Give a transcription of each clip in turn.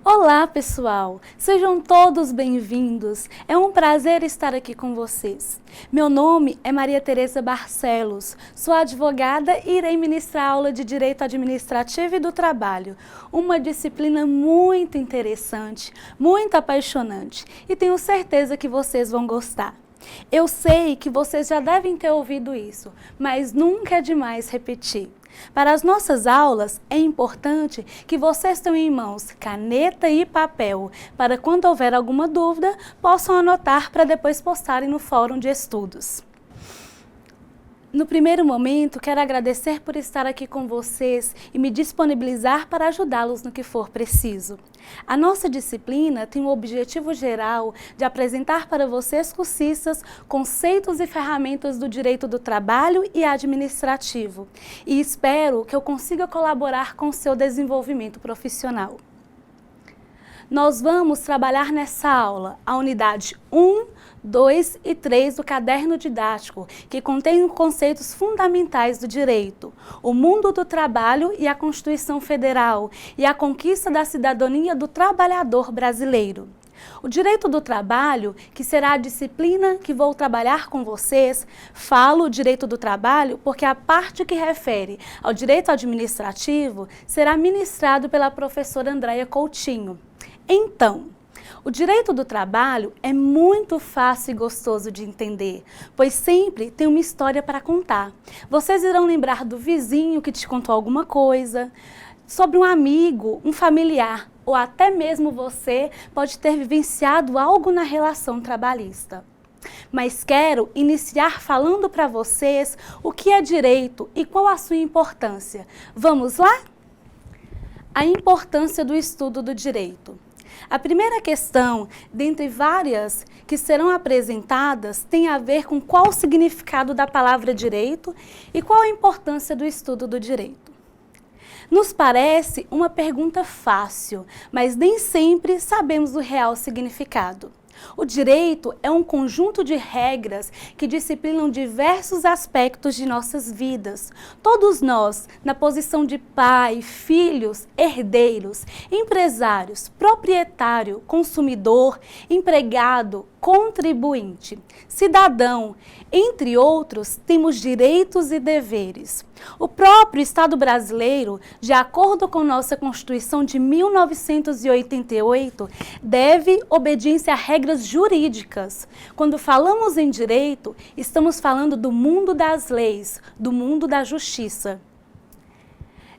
Olá, pessoal! Sejam todos bem-vindos. É um prazer estar aqui com vocês. Meu nome é Maria Tereza Barcelos, sou advogada e irei ministrar aula de Direito Administrativo e do Trabalho, uma disciplina muito interessante, muito apaixonante e tenho certeza que vocês vão gostar. Eu sei que vocês já devem ter ouvido isso, mas nunca é demais repetir. Para as nossas aulas, é importante que vocês tenham em mãos caneta e papel, para quando houver alguma dúvida, possam anotar para depois postarem no fórum de estudos. No primeiro momento, quero agradecer por estar aqui com vocês e me disponibilizar para ajudá-los no que for preciso. A nossa disciplina tem o objetivo geral de apresentar para vocês, cursistas, conceitos e ferramentas do direito do trabalho e administrativo. E espero que eu consiga colaborar com o seu desenvolvimento profissional. Nós vamos trabalhar nessa aula a unidade 1, 2 e 3 do caderno didático, que contém conceitos fundamentais do direito, o mundo do trabalho e a Constituição Federal e a conquista da cidadania do trabalhador brasileiro. O direito do trabalho, que será a disciplina que vou trabalhar com vocês, falo direito do trabalho porque a parte que refere ao direito administrativo será ministrado pela professora Andréia Coutinho. Então, o direito do trabalho é muito fácil e gostoso de entender, pois sempre tem uma história para contar. Vocês irão lembrar do vizinho que te contou alguma coisa, sobre um amigo, um familiar, ou até mesmo você pode ter vivenciado algo na relação trabalhista. Mas quero iniciar falando para vocês o que é direito e qual a sua importância. Vamos lá? A importância do estudo do direito. A primeira questão, dentre várias que serão apresentadas, tem a ver com qual o significado da palavra direito e qual a importância do estudo do direito. Nos parece uma pergunta fácil, mas nem sempre sabemos o real significado. O direito é um conjunto de regras que disciplinam diversos aspectos de nossas vidas. Todos nós, na posição de pai, filhos, herdeiros, empresários, proprietário, consumidor, empregado, contribuinte, cidadão, entre outros, temos direitos e deveres. O próprio Estado brasileiro, de acordo com nossa Constituição de 1988, deve obediência a regras jurídicas. Quando falamos em direito, estamos falando do mundo das leis, do mundo da justiça.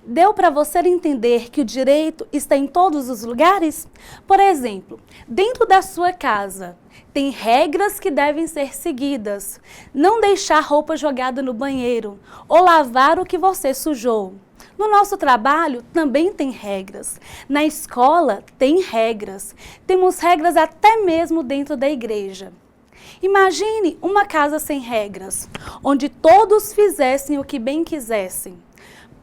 Deu para você entender que o direito está em todos os lugares? Por exemplo, dentro da sua casa, tem regras que devem ser seguidas. Não deixar roupa jogada no banheiro ou lavar o que você sujou. No nosso trabalho também tem regras. Na escola tem regras. Temos regras até mesmo dentro da igreja. Imagine uma casa sem regras, onde todos fizessem o que bem quisessem.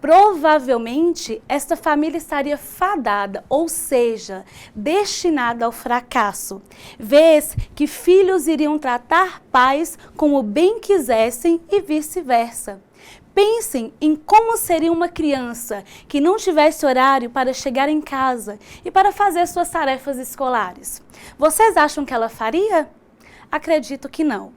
Provavelmente, esta família estaria fadada, ou seja, destinada ao fracasso, vez que filhos iriam tratar pais como bem quisessem e vice-versa. Pensem em como seria uma criança que não tivesse horário para chegar em casa e para fazer suas tarefas escolares. Vocês acham que ela faria? Acredito que não.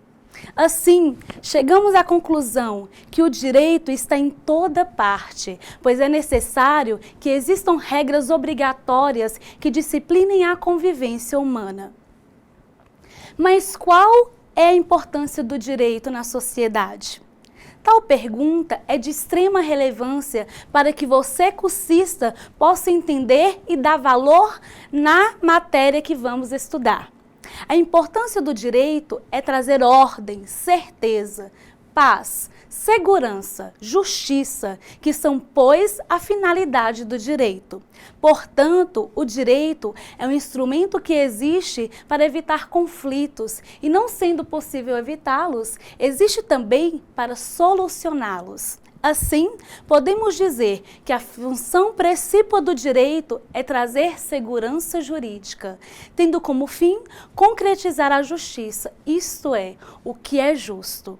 Assim, chegamos à conclusão que o direito está em toda parte, pois é necessário que existam regras obrigatórias que disciplinem a convivência humana. Mas qual é a importância do direito na sociedade? Tal pergunta é de extrema relevância para que você, cursista, possa entender e dar valor na matéria que vamos estudar. A importância do direito é trazer ordem, certeza, paz, segurança, justiça, que são, pois, a finalidade do direito. Portanto, o direito é um instrumento que existe para evitar conflitos e, não sendo possível evitá-los, existe também para solucioná-los. Assim, podemos dizer que a função principal do direito é trazer segurança jurídica, tendo como fim concretizar a justiça, isto é, o que é justo.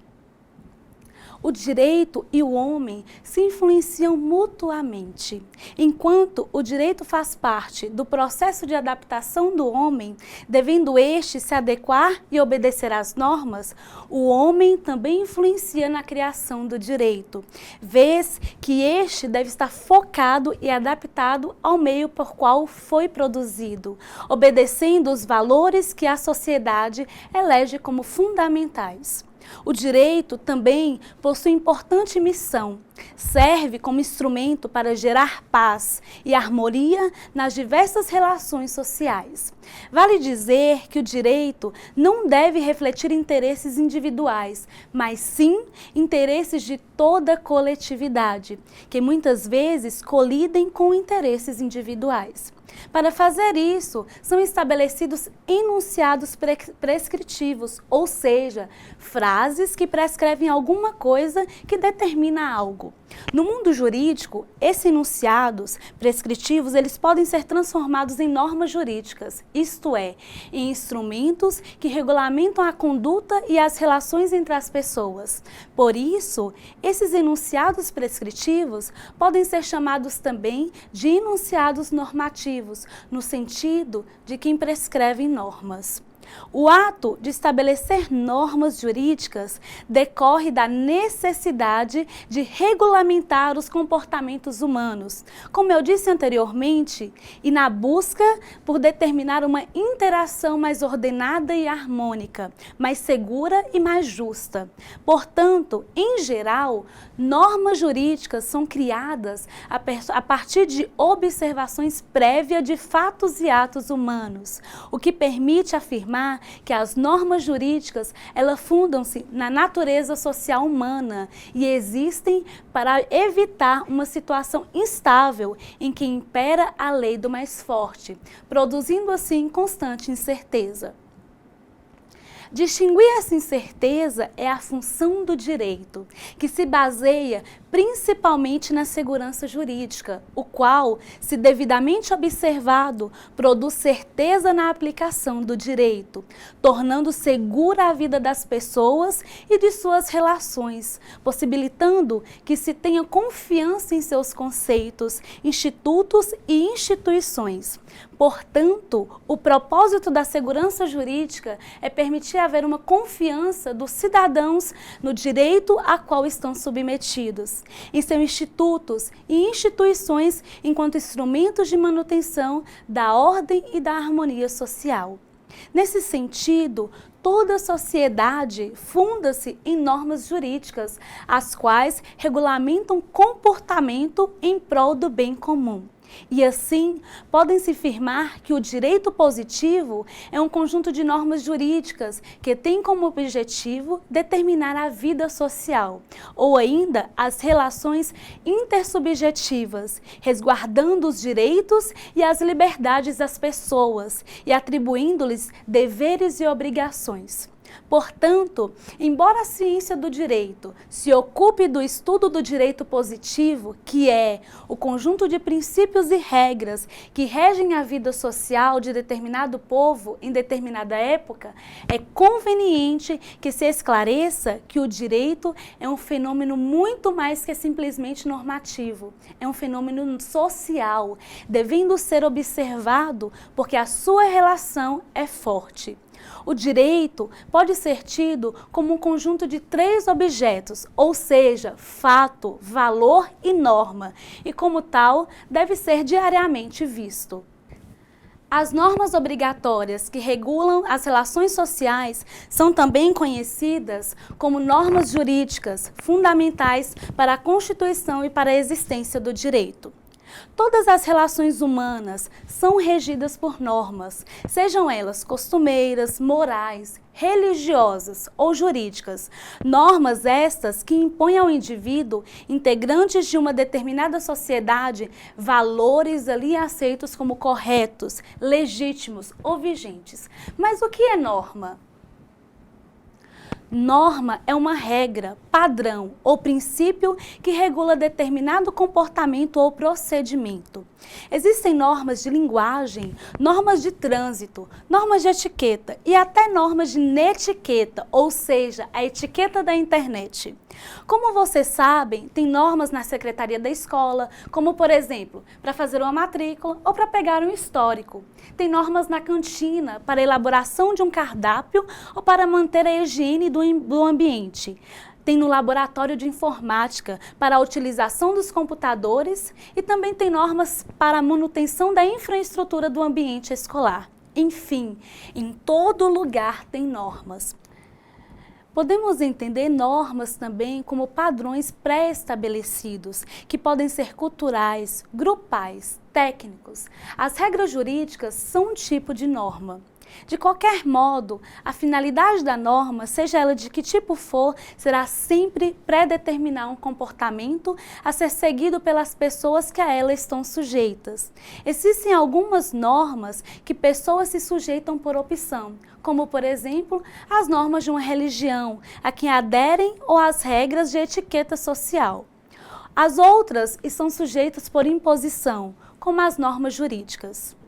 O direito e o homem se influenciam mutuamente. Enquanto o direito faz parte do processo de adaptação do homem, devendo este se adequar e obedecer às normas, o homem também influencia na criação do direito, vez que este deve estar focado e adaptado ao meio por qual foi produzido, obedecendo os valores que a sociedade elege como fundamentais. O direito também possui importante missão. Serve como instrumento para gerar paz e harmonia nas diversas relações sociais. Vale dizer que o direito não deve refletir interesses individuais, mas sim interesses de toda a coletividade, que muitas vezes colidem com interesses individuais. Para fazer isso, são estabelecidos enunciados prescritivos, ou seja, frases que prescrevem alguma coisa que determina algo. No mundo jurídico, esses enunciados prescritivos eles podem ser transformados em normas jurídicas, isto é, em instrumentos que regulamentam a conduta e as relações entre as pessoas. Por isso, esses enunciados prescritivos podem ser chamados também de enunciados normativos, no sentido de quem prescreve normas. O ato de estabelecer normas jurídicas decorre da necessidade de regulamentar os comportamentos humanos, como eu disse anteriormente, e na busca por determinar uma interação mais ordenada e harmônica, mais segura e mais justa. Portanto, em geral, normas jurídicas são criadas a partir de observações prévias de fatos e atos humanos, o que permite afirmar que as normas jurídicas, elas fundam-se na natureza social humana e existem para evitar uma situação instável em que impera a lei do mais forte, produzindo assim constante incerteza. Distinguir essa incerteza é a função do direito, que se baseia principalmente na segurança jurídica, o qual, se devidamente observado, produz certeza na aplicação do direito, tornando segura a vida das pessoas e de suas relações, possibilitando que se tenha confiança em seus conceitos, institutos e instituições. Portanto, o propósito da segurança jurídica é permitir haver uma confiança dos cidadãos no direito a qual estão submetidos, em seus institutos e instituições enquanto instrumentos de manutenção da ordem e da harmonia social. Nesse sentido, toda a sociedade funda-se em normas jurídicas, as quais regulamentam comportamento em prol do bem comum. E assim, podem-se afirmar que o direito positivo é um conjunto de normas jurídicas que tem como objetivo determinar a vida social, ou ainda as relações intersubjetivas, resguardando os direitos e as liberdades das pessoas e atribuindo-lhes deveres e obrigações. Portanto, embora a ciência do direito se ocupe do estudo do direito positivo, que é o conjunto de princípios e regras que regem a vida social de determinado povo em determinada época, é conveniente que se esclareça que o direito é um fenômeno muito mais que simplesmente normativo. É um fenômeno social, devendo ser observado porque a sua relação é forte. O direito pode ser tido como um conjunto de 3 objetos, ou seja, fato, valor e norma, e como tal deve ser diariamente visto. As normas obrigatórias que regulam as relações sociais são também conhecidas como normas jurídicas fundamentais para a constituição e para a existência do direito. Todas as relações humanas são regidas por normas, sejam elas costumeiras, morais, religiosas ou jurídicas. Normas estas que impõem ao indivíduo, integrantes de uma determinada sociedade, valores ali aceitos como corretos, legítimos ou vigentes. Mas o que é norma? Norma é uma regra, padrão ou princípio que regula determinado comportamento ou procedimento. Existem normas de linguagem, normas de trânsito, normas de etiqueta e até normas de netiqueta, ou seja, a etiqueta da internet. Como vocês sabem, tem normas na secretaria da escola, como por exemplo, para fazer uma matrícula ou para pegar um histórico. Tem normas na cantina para a elaboração de um cardápio ou para manter a higiene do ambiente. Tem no laboratório de informática para a utilização dos computadores e também tem normas para a manutenção da infraestrutura do ambiente escolar. Enfim, em todo lugar tem normas. Podemos entender normas também como padrões pré-estabelecidos, que podem ser culturais, grupais, técnicos. As regras jurídicas são um tipo de norma. De qualquer modo, a finalidade da norma, seja ela de que tipo for, será sempre pré-determinar um comportamento a ser seguido pelas pessoas que a ela estão sujeitas. Existem algumas normas que pessoas se sujeitam por opção, como, por exemplo, as normas de uma religião, a quem aderem ou as regras de etiqueta social. As outras estão sujeitas por imposição, como as normas jurídicas.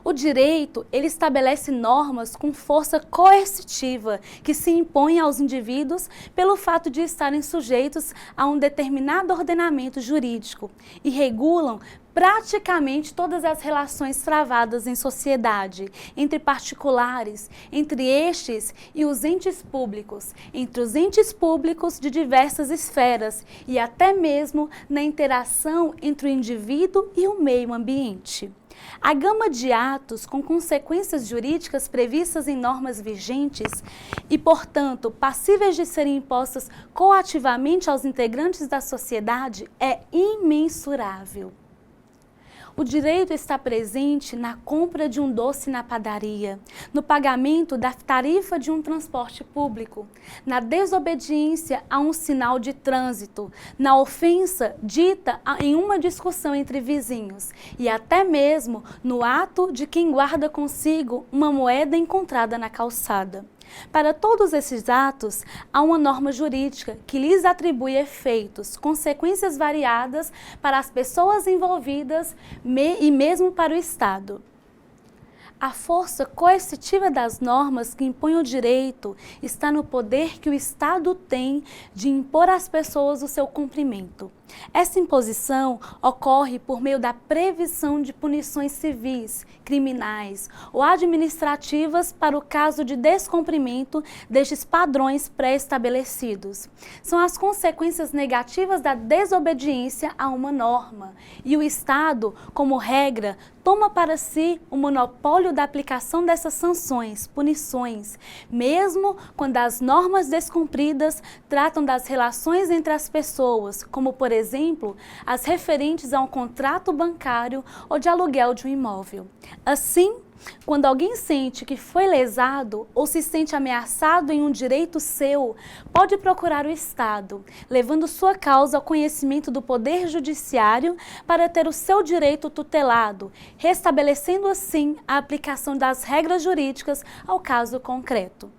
O direito, ele estabelece normas com força coercitiva que se impõem aos indivíduos pelo fato de estarem sujeitos a um determinado ordenamento jurídico e regulam praticamente todas as relações travadas em sociedade, entre particulares, entre estes e os entes públicos, entre os entes públicos de diversas esferas e até mesmo na interação entre o indivíduo e o meio ambiente. A gama de atos com consequências jurídicas previstas em normas vigentes e, portanto, passíveis de serem impostas coativamente aos integrantes da sociedade é imensurável. O direito está presente na compra de um doce na padaria, no pagamento da tarifa de um transporte público, na desobediência a um sinal de trânsito, na ofensa dita em uma discussão entre vizinhos e até mesmo no ato de quem guarda consigo uma moeda encontrada na calçada. Para todos esses atos, há uma norma jurídica que lhes atribui efeitos, consequências variadas para as pessoas envolvidas e mesmo para o Estado. A força coercitiva das normas que impõem o direito está no poder que o Estado tem de impor às pessoas o seu cumprimento. Essa imposição ocorre por meio da previsão de punições civis, criminais ou administrativas para o caso de descumprimento destes padrões pré-estabelecidos. São as consequências negativas da desobediência a uma norma e o Estado, como regra, toma para si o monopólio da aplicação dessas sanções, punições, mesmo quando as normas descumpridas tratam das relações entre as pessoas, como, por exemplo, as referentes a um contrato bancário ou de aluguel de um imóvel. Assim, quando alguém sente que foi lesado ou se sente ameaçado em um direito seu, pode procurar o Estado, levando sua causa ao conhecimento do Poder Judiciário para ter o seu direito tutelado, restabelecendo assim a aplicação das regras jurídicas ao caso concreto.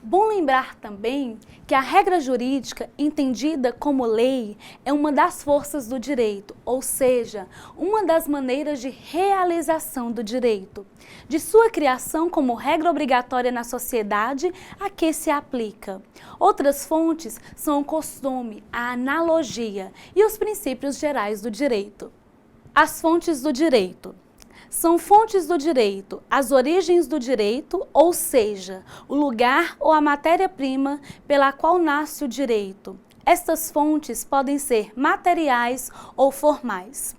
Bom lembrar também que a regra jurídica, entendida como lei, é uma das forças do direito, ou seja, uma das maneiras de realização do direito, de sua criação como regra obrigatória na sociedade a que se aplica. Outras fontes são o costume, a analogia e os princípios gerais do direito. As fontes do direito. São fontes do direito, as origens do direito, ou seja, o lugar ou a matéria-prima pela qual nasce o direito. Estas fontes podem ser materiais ou formais.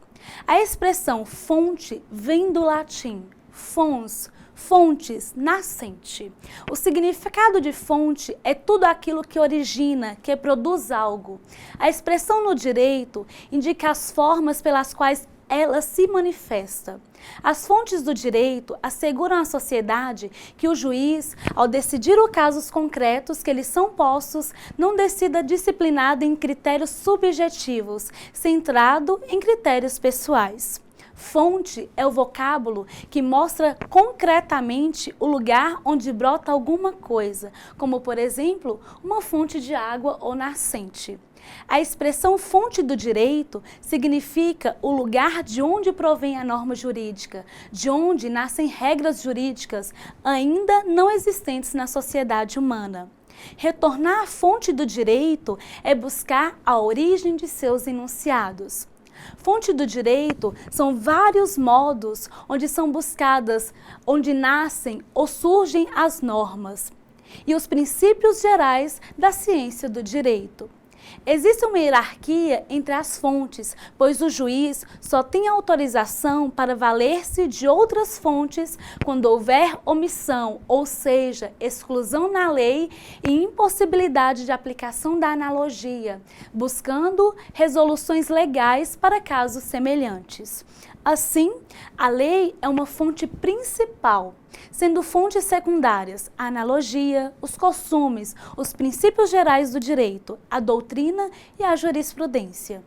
A expressão fonte vem do latim fons, fontes, nascente. O significado de fonte é tudo aquilo que origina, que produz algo. A expressão no direito indica as formas pelas quais ela se manifesta. As fontes do direito asseguram à sociedade que o juiz, ao decidir os casos concretos que lhes são postos, não decida disciplinado em critérios subjetivos, centrado em critérios pessoais. Fonte é o vocábulo que mostra concretamente o lugar onde brota alguma coisa, como, por exemplo, uma fonte de água ou nascente. A expressão fonte do direito significa o lugar de onde provém a norma jurídica, de onde nascem regras jurídicas ainda não existentes na sociedade humana. Retornar à fonte do direito é buscar a origem de seus enunciados. Fonte do direito são vários modos onde são buscadas, onde nascem ou surgem as normas e os princípios gerais da ciência do direito. Existe uma hierarquia entre as fontes, pois o juiz só tem autorização para valer-se de outras fontes quando houver omissão, ou seja, exclusão na lei e impossibilidade de aplicação da analogia, buscando resoluções legais para casos semelhantes. Assim, a lei é uma fonte principal, sendo fontes secundárias a analogia, os costumes, os princípios gerais do direito, a doutrina e a jurisprudência.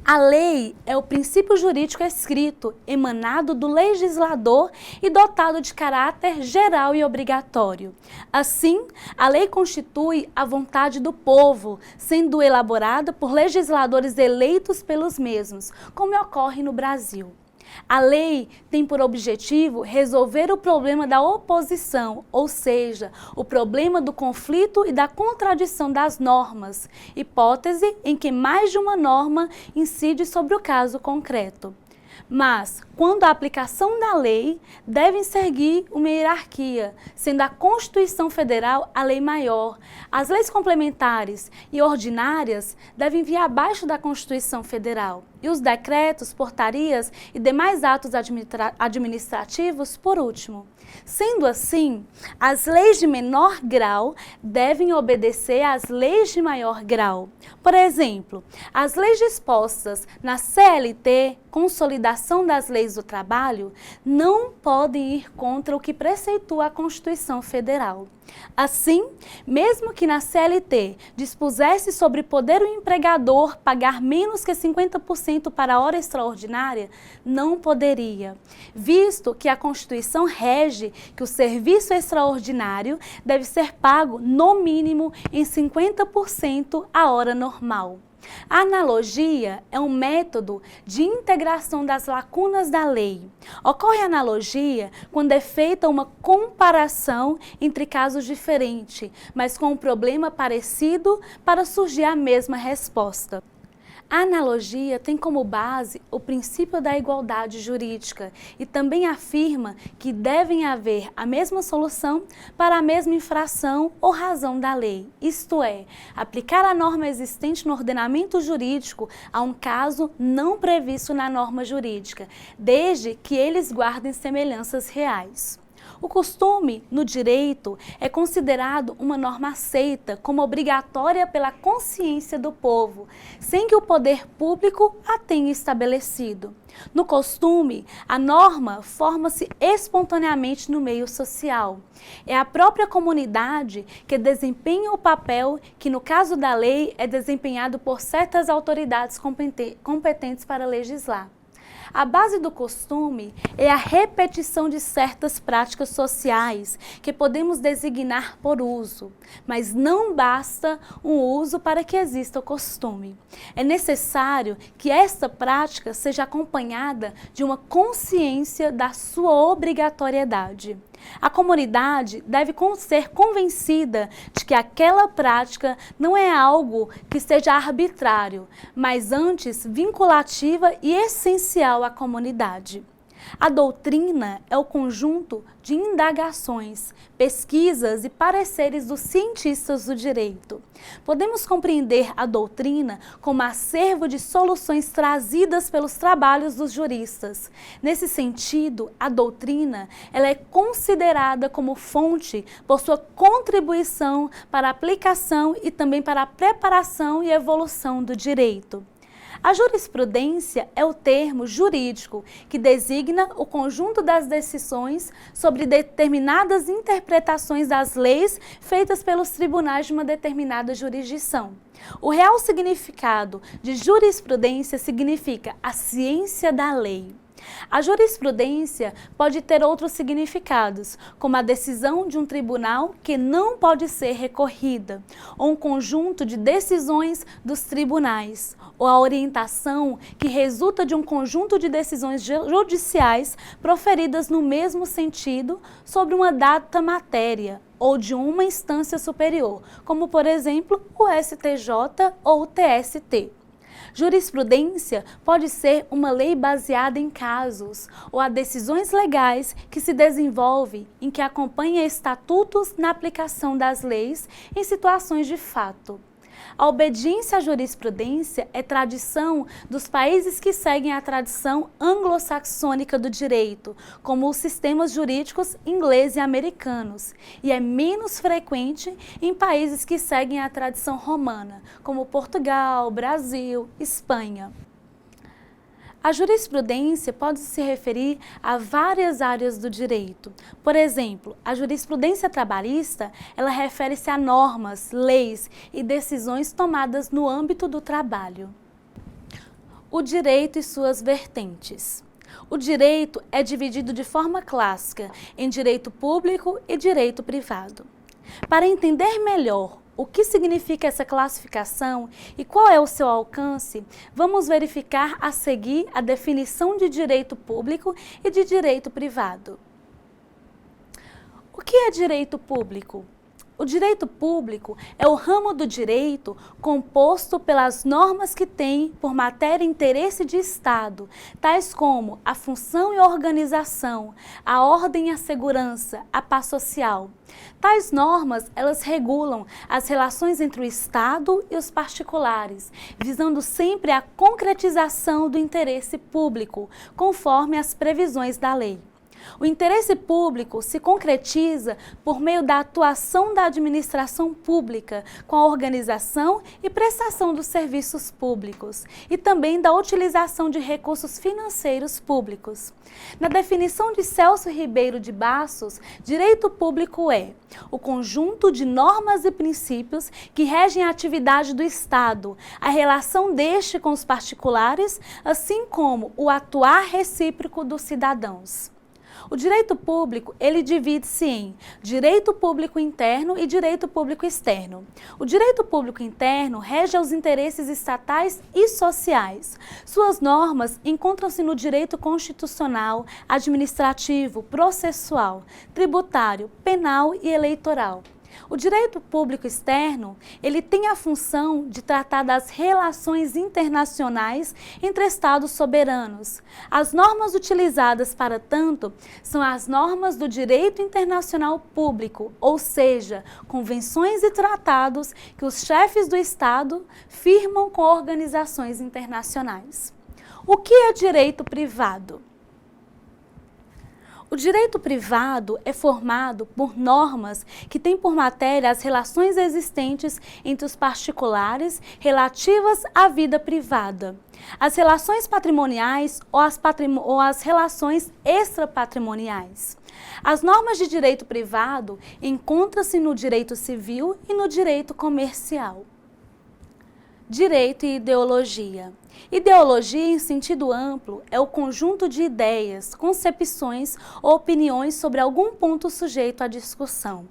A lei é o princípio jurídico escrito, emanado do legislador e dotado de caráter geral e obrigatório. Assim, a lei constitui a vontade do povo, sendo elaborada por legisladores eleitos pelos mesmos, como ocorre no Brasil. A lei tem por objetivo resolver o problema da oposição, ou seja, o problema do conflito e da contradição das normas, hipótese em que mais de uma norma incide sobre o caso concreto. Mas, quando a aplicação da lei, devem seguir uma hierarquia, sendo a Constituição Federal a lei maior. As leis complementares e ordinárias devem vir abaixo da Constituição Federal e os decretos, portarias e demais atos administrativos por último. Sendo assim, as leis de menor grau devem obedecer às leis de maior grau. Por exemplo, as leis dispostas na CLT, Consolidação das Leis do Trabalho, não podem ir contra o que preceitua a Constituição Federal. Assim, mesmo que na CLT dispusesse sobre poder o empregador pagar menos que 50% para a hora extraordinária, não poderia, visto que a Constituição rege que o serviço extraordinário deve ser pago no mínimo em 50% a hora normal. A analogia é um método de integração das lacunas da lei. Ocorre analogia quando é feita uma comparação entre casos diferentes, mas com um problema parecido para surgir a mesma resposta. A analogia tem como base o princípio da igualdade jurídica e também afirma que devem haver a mesma solução para a mesma infração ou razão da lei, isto é, aplicar a norma existente no ordenamento jurídico a um caso não previsto na norma jurídica, desde que eles guardem semelhanças reais. O costume, no direito, é considerado uma norma aceita como obrigatória pela consciência do povo, sem que o poder público a tenha estabelecido. No costume, a norma forma-se espontaneamente no meio social. É a própria comunidade que desempenha o papel que, no caso da lei, é desempenhado por certas autoridades competentes para legislar. A base do costume é a repetição de certas práticas sociais que podemos designar por uso, mas não basta um uso para que exista o costume. É necessário que esta prática seja acompanhada de uma consciência da sua obrigatoriedade. A comunidade deve ser convencida de que aquela prática não é algo que seja arbitrário, mas antes vinculativa e essencial à comunidade. A doutrina é o conjunto de indagações, pesquisas e pareceres dos cientistas do direito. Podemos compreender a doutrina como acervo de soluções trazidas pelos trabalhos dos juristas. Nesse sentido, a doutrina ela é considerada como fonte por sua contribuição para a aplicação e também para a preparação e evolução do direito. A jurisprudência é o termo jurídico que designa o conjunto das decisões sobre determinadas interpretações das leis feitas pelos tribunais de uma determinada jurisdição. O real significado de jurisprudência significa a ciência da lei. A jurisprudência pode ter outros significados, como a decisão de um tribunal que não pode ser recorrida, ou um conjunto de decisões dos tribunais, ou a orientação que resulta de um conjunto de decisões judiciais proferidas no mesmo sentido sobre uma dada matéria ou de uma instância superior, como, por exemplo, o STJ ou o TST. Jurisprudência pode ser uma lei baseada em casos ou a decisões legais que se desenvolvem em que acompanha estatutos na aplicação das leis em situações de fato. A obediência à jurisprudência é tradição dos países que seguem a tradição anglo-saxônica do direito, como os sistemas jurídicos inglês e americanos, e é menos frequente em países que seguem a tradição romana, como Portugal, Brasil, Espanha. A jurisprudência pode se referir a várias áreas do direito. Por exemplo, a jurisprudência trabalhista, ela refere-se a normas, leis e decisões tomadas no âmbito do trabalho. O direito e suas vertentes. O direito é dividido de forma clássica em direito público e direito privado. Para entender melhor o que significa essa classificação e qual é o seu alcance, vamos verificar a seguir a definição de direito público e de direito privado. O que é direito público? O direito público é o ramo do direito composto pelas normas que têm por matéria interesse de Estado, tais como a função e a organização, a ordem e a segurança, a paz social. Tais normas, elas regulam as relações entre o Estado e os particulares, visando sempre a concretização do interesse público, conforme as previsões da lei. O interesse público se concretiza por meio da atuação da administração pública com a organização e prestação dos serviços públicos e também da utilização de recursos financeiros públicos. Na definição de Celso Ribeiro de Bastos, direito público é o conjunto de normas e princípios que regem a atividade do Estado, a relação deste com os particulares, assim como o atuar recíproco dos cidadãos. O direito público, ele divide-se em direito público interno e direito público externo. O direito público interno rege aos interesses estatais e sociais. Suas normas encontram-se no direito constitucional, administrativo, processual, tributário, penal e eleitoral. O direito público externo, ele tem a função de tratar das relações internacionais entre Estados soberanos. As normas utilizadas para tanto são as normas do direito internacional público, ou seja, convenções e tratados que os chefes do Estado firmam com organizações internacionais. O que é direito privado? O direito privado é formado por normas que têm por matéria as relações existentes entre os particulares relativas à vida privada, as relações patrimoniais ou as relações extrapatrimoniais. As normas de direito privado encontram-se no direito civil e no direito comercial. Direito e ideologia. Ideologia, em sentido amplo, é o conjunto de ideias, concepções ou opiniões sobre algum ponto sujeito à discussão.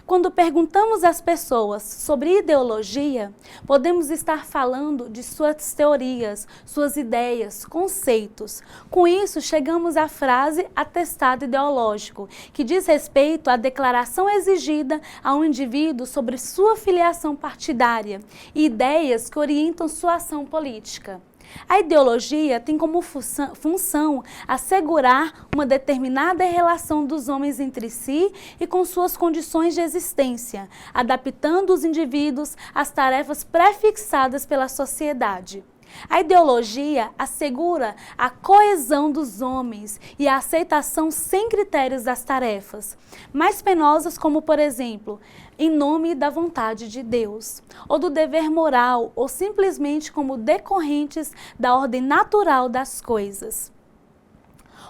Quando perguntamos às pessoas sobre ideologia, podemos estar falando de suas teorias, suas ideias, conceitos. Com isso, chegamos à frase atestado ideológico, que diz respeito à declaração exigida a um indivíduo sobre sua filiação partidária e ideias que orientam sua ação política. A ideologia tem como função assegurar uma determinada relação dos homens entre si e com suas condições de existência, adaptando os indivíduos às tarefas pré-fixadas pela sociedade. A ideologia assegura a coesão dos homens e a aceitação sem critérios das tarefas, mais penosas como, por exemplo, em nome da vontade de Deus, ou do dever moral, ou simplesmente como decorrentes da ordem natural das coisas.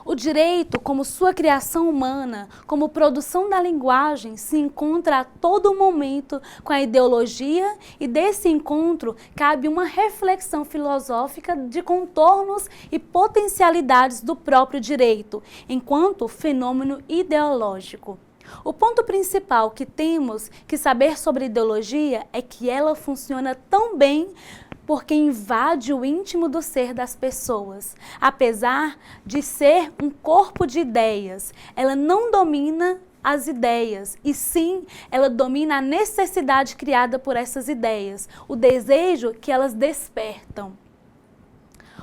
O direito, como sua criação humana, como produção da linguagem, se encontra a todo momento com a ideologia e desse encontro cabe uma reflexão filosófica de contornos e potencialidades do próprio direito, enquanto fenômeno ideológico. O ponto principal que temos que saber sobre ideologia é que ela funciona tão bem porque invade o íntimo do ser das pessoas. Apesar de ser um corpo de ideias, ela não domina as ideias, e sim, ela domina a necessidade criada por essas ideias, o desejo que elas despertam.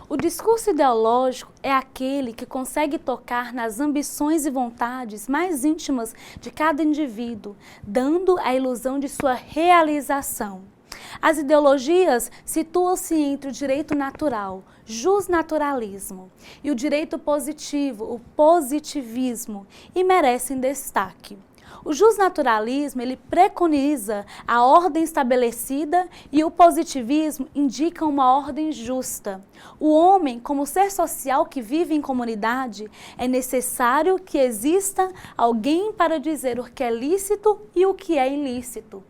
O discurso ideológico é aquele que consegue tocar nas ambições e vontades mais íntimas de cada indivíduo, dando a ilusão de sua realização. As ideologias situam-se entre o direito natural, justnaturalismo, e o direito positivo, o positivismo, e merecem destaque. O justnaturalismo, ele preconiza a ordem estabelecida e o positivismo indica uma ordem justa. O homem, como ser social que vive em comunidade, é necessário que exista alguém para dizer o que é lícito e o que é ilícito.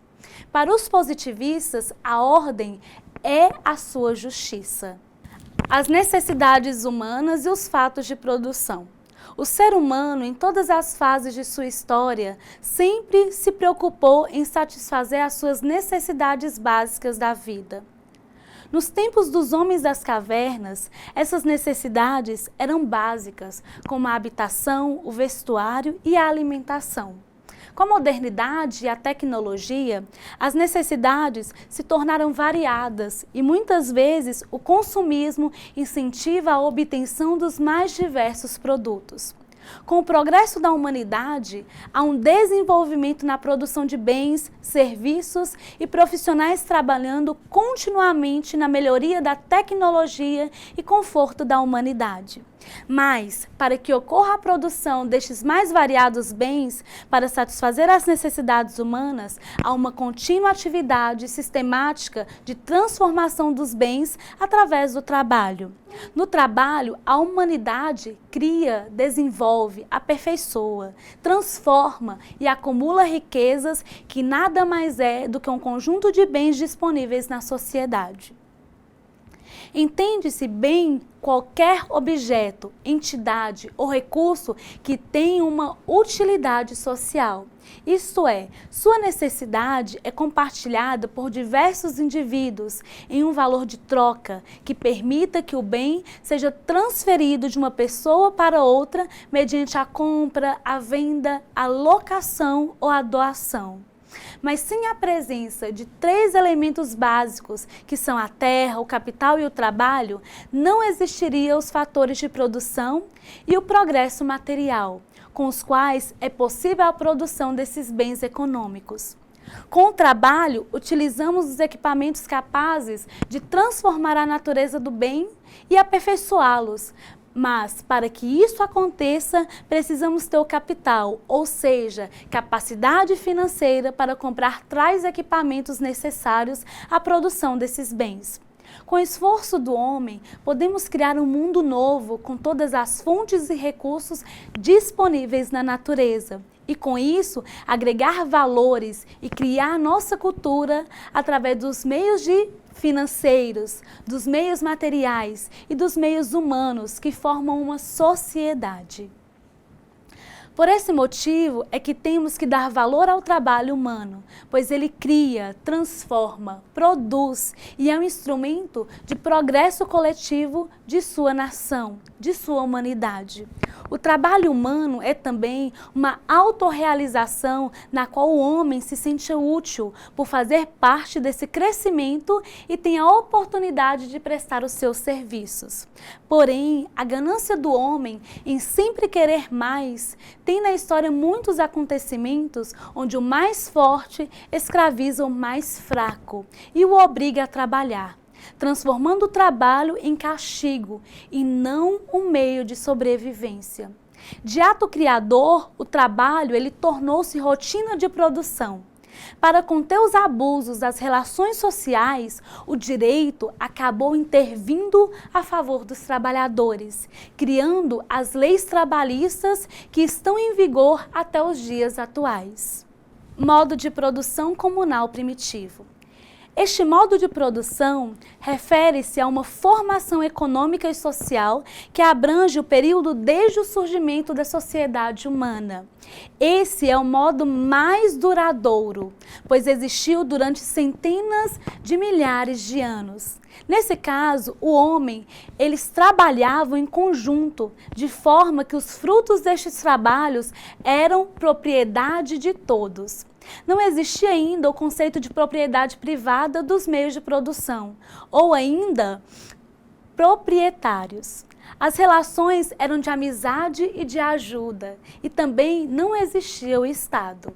Para os positivistas, a ordem é a sua justiça. As necessidades humanas e os fatos de produção. O ser humano, em todas as fases de sua história, sempre se preocupou em satisfazer as suas necessidades básicas da vida. Nos tempos dos homens das cavernas, essas necessidades eram básicas, como a habitação, o vestuário e a alimentação. Com a modernidade e a tecnologia, as necessidades se tornaram variadas e muitas vezes o consumismo incentiva a obtenção dos mais diversos produtos. Com o progresso da humanidade, há um desenvolvimento na produção de bens, serviços e profissionais trabalhando continuamente na melhoria da tecnologia e conforto da humanidade. Mas, para que ocorra a produção destes mais variados bens, para satisfazer as necessidades humanas, há uma contínua atividade sistemática de transformação dos bens através do trabalho. No trabalho, a humanidade cria, desenvolve, aperfeiçoa, transforma e acumula riquezas que nada mais é do que um conjunto de bens disponíveis na sociedade. Entende-se bem qualquer objeto, entidade ou recurso que tem uma utilidade social. Isto é, sua necessidade é compartilhada por diversos indivíduos em um valor de troca que permita que o bem seja transferido de uma pessoa para outra mediante a compra, a venda, a locação ou a doação. Mas sem a presença de três elementos básicos, que são a terra, o capital e o trabalho, não existiriam os fatores de produção e o progresso material, com os quais é possível a produção desses bens econômicos. Com o trabalho, utilizamos os equipamentos capazes de transformar a natureza do bem e aperfeiçoá-los. Mas, para que isso aconteça, precisamos ter o capital, ou seja, capacidade financeira para comprar tais equipamentos necessários à produção desses bens. Com o esforço do homem, podemos criar um mundo novo com todas as fontes e recursos disponíveis na natureza. E com isso, agregar valores e criar nossa cultura através dos meios financeiros, dos meios materiais e dos meios humanos que formam uma sociedade. Por esse motivo é que temos que dar valor ao trabalho humano, pois ele cria, transforma, produz e é um instrumento de progresso coletivo de sua nação, de sua humanidade. O trabalho humano é também uma autorrealização na qual o homem se sente útil por fazer parte desse crescimento e tem a oportunidade de prestar os seus serviços. Porém, a ganância do homem em sempre querer mais tem na história muitos acontecimentos onde o mais forte escraviza o mais fraco e o obriga a trabalhar, transformando o trabalho em castigo e não um meio de sobrevivência. De ato criador, o trabalho ele tornou-se rotina de produção. Para conter os abusos das relações sociais, o direito acabou intervindo a favor dos trabalhadores, criando as leis trabalhistas que estão em vigor até os dias atuais. Modo de produção comunal primitivo. Este modo de produção refere-se a uma formação econômica e social que abrange o período desde o surgimento da sociedade humana. Esse é o modo mais duradouro, pois existiu durante centenas de milhares de anos. Nesse caso, o homem, eles trabalhavam em conjunto, de forma que os frutos destes trabalhos eram propriedade de todos. Não existia ainda o conceito de propriedade privada dos meios de produção, ou ainda proprietários. As relações eram de amizade e de ajuda, e também não existia o Estado.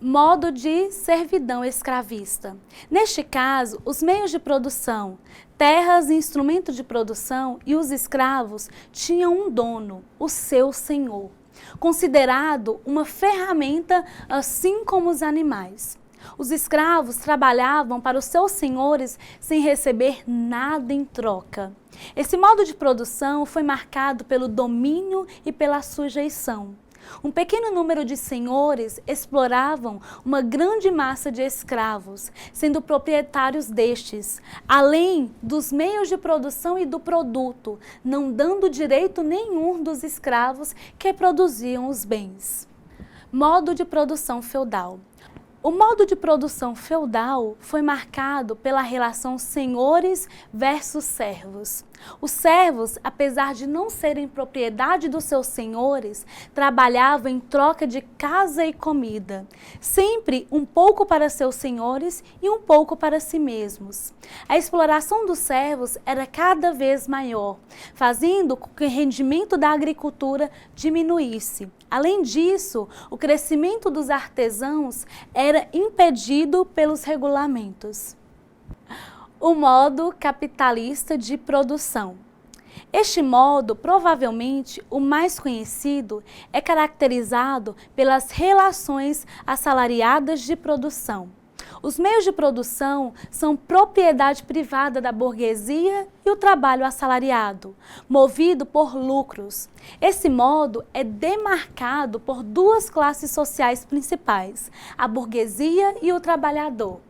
Modo de servidão escravista. Neste caso, os meios de produção, terras e instrumentos de produção e os escravos tinham um dono, o seu senhor, considerado uma ferramenta assim como os animais. Os escravos trabalhavam para os seus senhores sem receber nada em troca. Esse modo de produção foi marcado pelo domínio e pela sujeição. Um pequeno número de senhores exploravam uma grande massa de escravos, sendo proprietários destes, além dos meios de produção e do produto, não dando direito nenhum dos escravos que produziam os bens. Modo de produção feudal. O modo de produção feudal foi marcado pela relação senhores versus servos. Os servos, apesar de não serem propriedade dos seus senhores, trabalhavam em troca de casa e comida, sempre um pouco para seus senhores e um pouco para si mesmos. A exploração dos servos era cada vez maior, fazendo com que o rendimento da agricultura diminuísse. Além disso, o crescimento dos artesãos era impedido pelos regulamentos. O modo capitalista de produção. Este modo, provavelmente o mais conhecido, é caracterizado pelas relações assalariadas de produção. Os meios de produção são propriedade privada da burguesia e o trabalho assalariado, movido por lucros. Esse modo é demarcado por duas classes sociais principais, a burguesia e o trabalhador.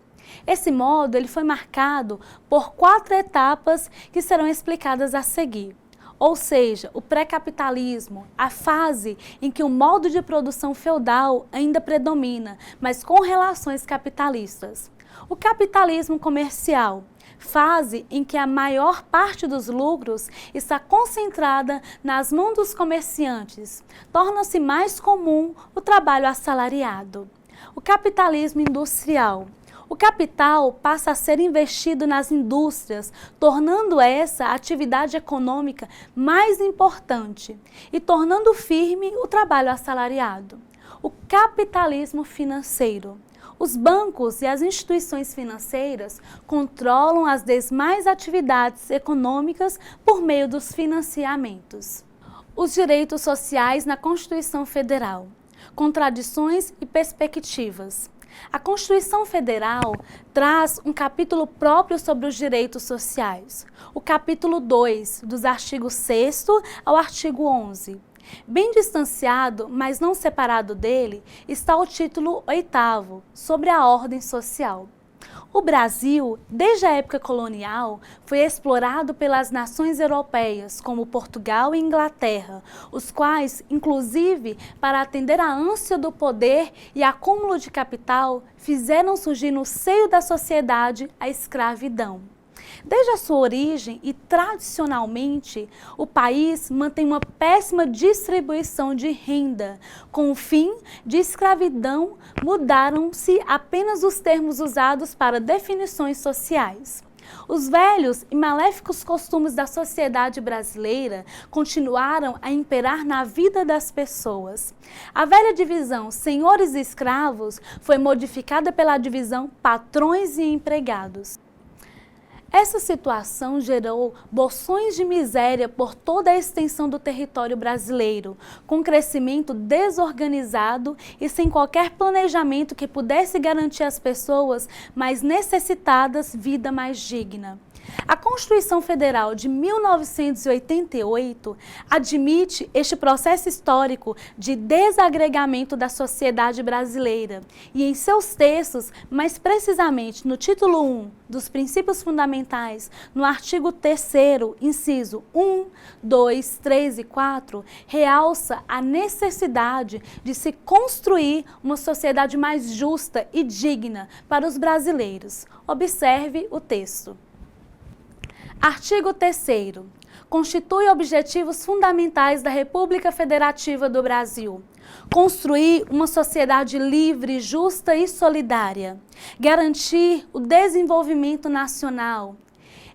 Esse modo ele foi marcado por 4 etapas que serão explicadas a seguir. Ou seja, o pré-capitalismo, a fase em que o modo de produção feudal ainda predomina, mas com relações capitalistas. O capitalismo comercial, fase em que a maior parte dos lucros está concentrada nas mãos dos comerciantes. Torna-se mais comum o trabalho assalariado. O capitalismo industrial. O capital passa a ser investido nas indústrias, tornando essa a atividade econômica mais importante e tornando firme o trabalho assalariado. O capitalismo financeiro. Os bancos e as instituições financeiras controlam as demais atividades econômicas por meio dos financiamentos. Os direitos sociais na Constituição Federal. Contradições e perspectivas. A Constituição Federal traz um capítulo próprio sobre os direitos sociais, o capítulo 2, dos artigos 6º ao artigo 11. Bem distanciado, mas não separado dele, está o título 8º, sobre a ordem social. O Brasil, desde a época colonial, foi explorado pelas nações europeias, como Portugal e Inglaterra, os quais, inclusive, para atender à ânsia do poder e acúmulo de capital, fizeram surgir no seio da sociedade a escravidão. Desde a sua origem e tradicionalmente, o país mantém uma péssima distribuição de renda. Com o fim de escravidão, mudaram-se apenas os termos usados para definições sociais. Os velhos e maléficos costumes da sociedade brasileira continuaram a imperar na vida das pessoas. A velha divisão senhores e escravos foi modificada pela divisão patrões e empregados. Essa situação gerou bolsões de miséria por toda a extensão do território brasileiro, com crescimento desorganizado e sem qualquer planejamento que pudesse garantir às pessoas mais necessitadas vida mais digna. A Constituição Federal de 1988 admite este processo histórico de desagregamento da sociedade brasileira e em seus textos, mais precisamente no título 1 dos Princípios Fundamentais, no artigo 3º, inciso 1, 2, 3 e 4, realça a necessidade de se construir uma sociedade mais justa e digna para os brasileiros. Observe o texto. Artigo 3º. Constitui objetivos fundamentais da República Federativa do Brasil. Construir uma sociedade livre, justa e solidária. Garantir o desenvolvimento nacional.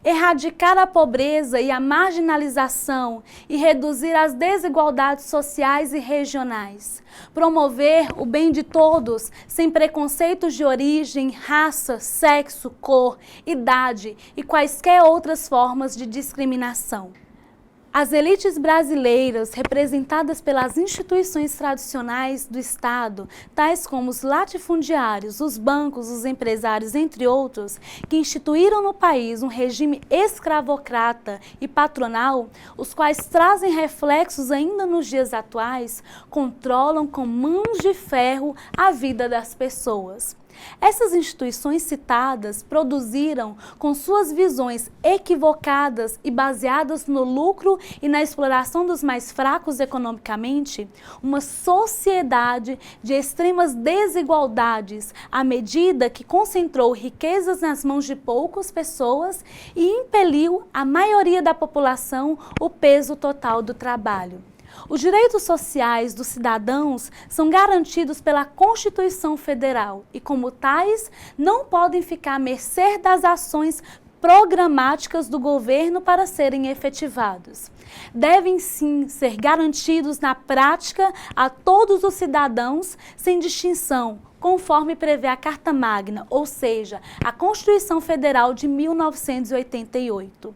Erradicar a pobreza e a marginalização e reduzir as desigualdades sociais e regionais. Promover o bem de todos, sem preconceitos de origem, raça, sexo, cor, idade e quaisquer outras formas de discriminação. As elites brasileiras, representadas pelas instituições tradicionais do Estado, tais como os latifundiários, os bancos, os empresários, entre outros, que instituíram no país um regime escravocrata e patronal, os quais trazem reflexos ainda nos dias atuais, controlam com mãos de ferro a vida das pessoas. Essas instituições citadas produziram, com suas visões equivocadas e baseadas no lucro e na exploração dos mais fracos economicamente, uma sociedade de extremas desigualdades, à medida que concentrou riquezas nas mãos de poucas pessoas e impeliu a maioria da população o peso total do trabalho. Os direitos sociais dos cidadãos são garantidos pela Constituição Federal e, como tais, não podem ficar à mercê das ações programáticas do governo para serem efetivados. Devem sim ser garantidos na prática a todos os cidadãos, sem distinção, conforme prevê a Carta Magna, ou seja, a Constituição Federal de 1988.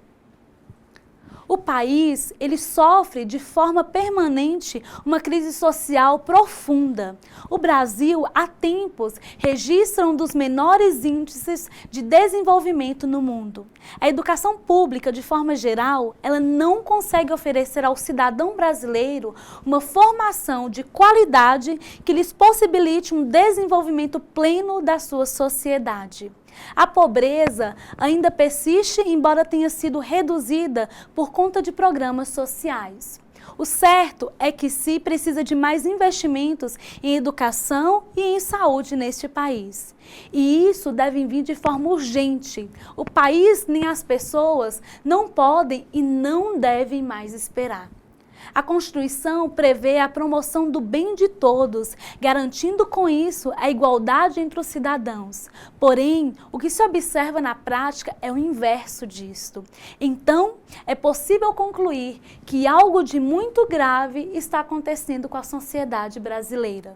O país, ele sofre de forma permanente uma crise social profunda. O Brasil, há tempos, registra um dos menores índices de desenvolvimento no mundo. A educação pública, de forma geral, ela não consegue oferecer ao cidadão brasileiro uma formação de qualidade que lhes possibilite um desenvolvimento pleno da sua sociedade. A pobreza ainda persiste, embora tenha sido reduzida por conta de programas sociais. O certo é que se precisa de mais investimentos em educação e em saúde neste país. E isso deve vir de forma urgente. O país nem as pessoas não podem e não devem mais esperar. A Constituição prevê a promoção do bem de todos, garantindo com isso a igualdade entre os cidadãos. Porém, o que se observa na prática é o inverso disto. Então, é possível concluir que algo de muito grave está acontecendo com a sociedade brasileira.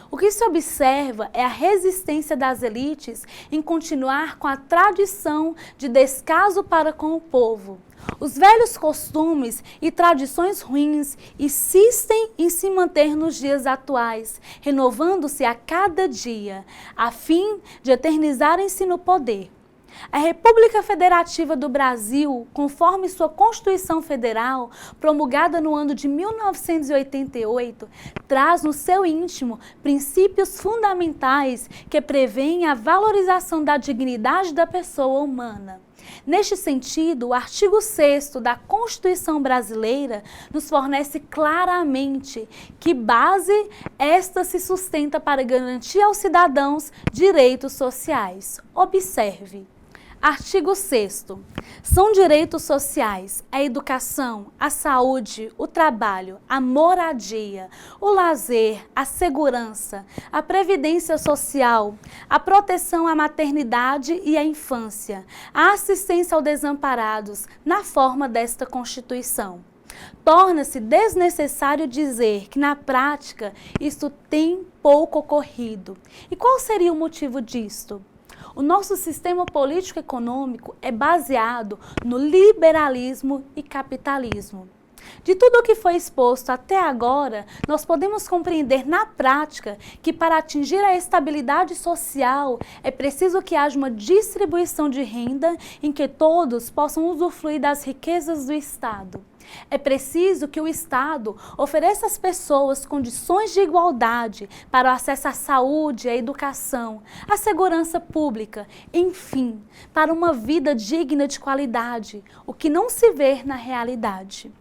O que se observa é a resistência das elites em continuar com a tradição de descaso para com o povo. Os velhos costumes e tradições ruins insistem em se manter nos dias atuais, renovando-se a cada dia, a fim de eternizarem-se no poder. A República Federativa do Brasil, conforme sua Constituição Federal, promulgada no ano de 1988, traz no seu íntimo princípios fundamentais que prevêem a valorização da dignidade da pessoa humana. Neste sentido, o artigo 6º da Constituição Brasileira nos fornece claramente que base esta se sustenta para garantir aos cidadãos direitos sociais. Observe. Artigo 6º. São direitos sociais a educação, a saúde, o trabalho, a moradia, o lazer, a segurança, a previdência social, a proteção à maternidade e à infância, a assistência aos desamparados, na forma desta Constituição. Torna-se desnecessário dizer que, na prática, isto tem pouco ocorrido. E qual seria o motivo disto? O nosso sistema político-econômico é baseado no liberalismo e capitalismo. De tudo o que foi exposto até agora, nós podemos compreender na prática que para atingir a estabilidade social é preciso que haja uma distribuição de renda em que todos possam usufruir das riquezas do Estado. É preciso que o Estado ofereça às pessoas condições de igualdade para o acesso à saúde, à educação, à segurança pública, enfim, para uma vida digna de qualidade, o que não se vê na realidade.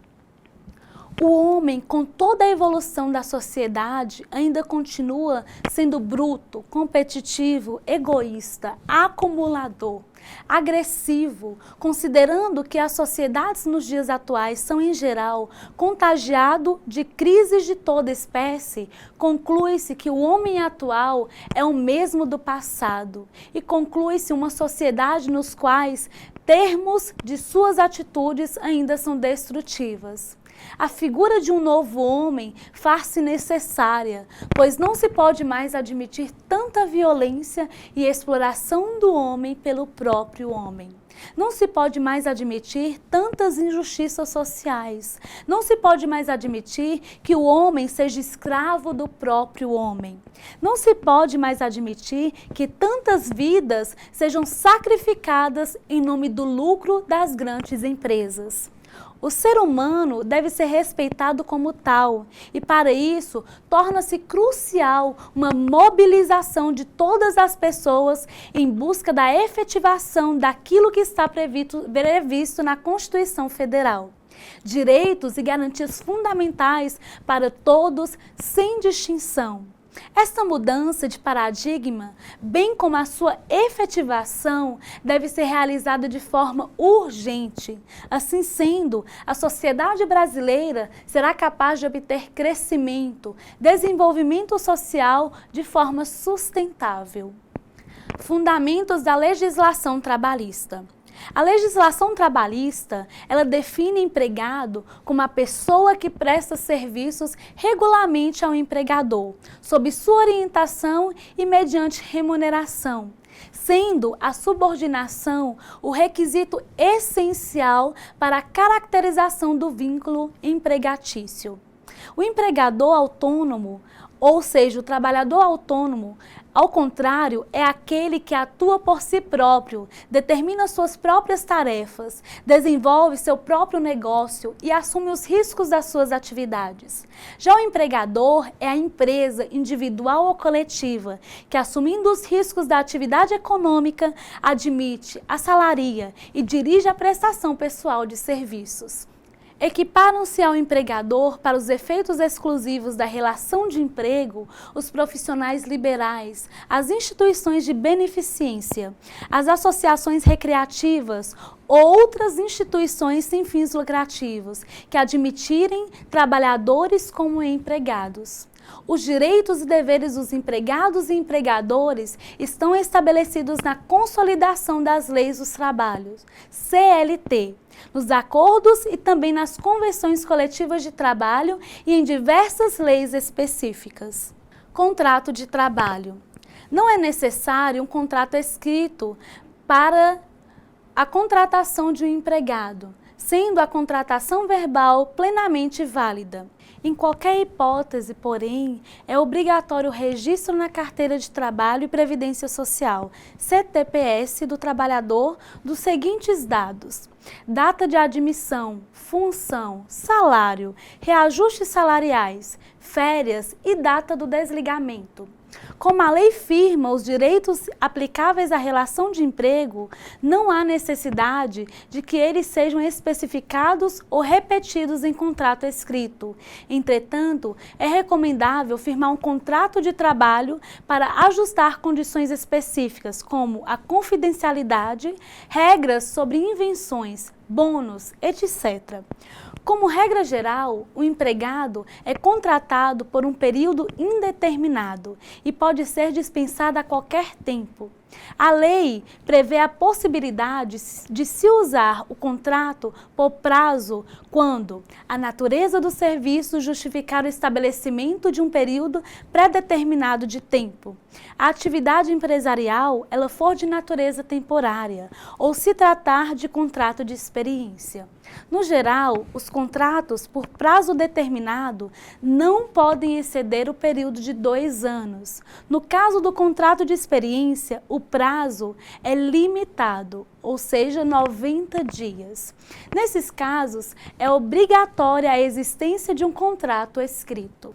O homem, com toda a evolução da sociedade, ainda continua sendo bruto, competitivo, egoísta, acumulador, agressivo, considerando que as sociedades nos dias atuais são, em geral, contagiado de crises de toda espécie, conclui-se que o homem atual é o mesmo do passado e conclui-se uma sociedade nos quais termos de suas atitudes ainda são destrutivas. A figura de um novo homem faz-se necessária, pois não se pode mais admitir tanta violência e exploração do homem pelo próprio homem. Não se pode mais admitir tantas injustiças sociais. Não se pode mais admitir que o homem seja escravo do próprio homem. Não se pode mais admitir que tantas vidas sejam sacrificadas em nome do lucro das grandes empresas. O ser humano deve ser respeitado como tal e, para isso, torna-se crucial uma mobilização de todas as pessoas em busca da efetivação daquilo que está previsto na Constituição Federal. Direitos e garantias fundamentais para todos, sem distinção. Esta mudança de paradigma, bem como a sua efetivação, deve ser realizada de forma urgente. Assim sendo, a sociedade brasileira será capaz de obter crescimento, desenvolvimento social de forma sustentável. Fundamentos da legislação trabalhista. A legislação trabalhista, ela define empregado como a pessoa que presta serviços regularmente ao empregador, sob sua orientação e mediante remuneração, sendo a subordinação o requisito essencial para a caracterização do vínculo empregatício. O empregador autônomo, ou seja, o trabalhador autônomo, ao contrário, é aquele que atua por si próprio, determina suas próprias tarefas, desenvolve seu próprio negócio e assume os riscos das suas atividades. Já o empregador é a empresa individual ou coletiva, que assumindo os riscos da atividade econômica, admite, assalaria e dirige a prestação pessoal de serviços. Equiparam-se ao empregador para os efeitos exclusivos da relação de emprego os profissionais liberais, as instituições de beneficência, as associações recreativas ou outras instituições sem fins lucrativos que admitirem trabalhadores como empregados. Os direitos e deveres dos empregados e empregadores estão estabelecidos na Consolidação das Leis dos Trabalhos, CLT, nos acordos e também nas convenções coletivas de trabalho e em diversas leis específicas. Contrato de trabalho. Não é necessário um contrato escrito para a contratação de um empregado, sendo a contratação verbal plenamente válida. Em qualquer hipótese, porém, é obrigatório o registro na Carteira de Trabalho e Previdência Social, CTPS, do trabalhador dos seguintes dados: data de admissão, função, salário, reajustes salariais, férias e data do desligamento. Como a lei firma os direitos aplicáveis à relação de emprego, não há necessidade de que eles sejam especificados ou repetidos em contrato escrito. Entretanto, é recomendável firmar um contrato de trabalho para ajustar condições específicas, como a confidencialidade, regras sobre invenções, bônus, etc. Como regra geral, o empregado é contratado por um período indeterminado e pode ser dispensado a qualquer tempo. A lei prevê a possibilidade de se usar o contrato por prazo quando a natureza do serviço justificar o estabelecimento de um período pré-determinado de tempo, a atividade empresarial ela for de natureza temporária ou se tratar de contrato de experiência. No geral, os contratos por prazo determinado não podem exceder o período de 2 anos. No caso do contrato de experiência, o prazo é limitado, ou seja, 90 dias. Nesses casos, é obrigatória a existência de um contrato escrito.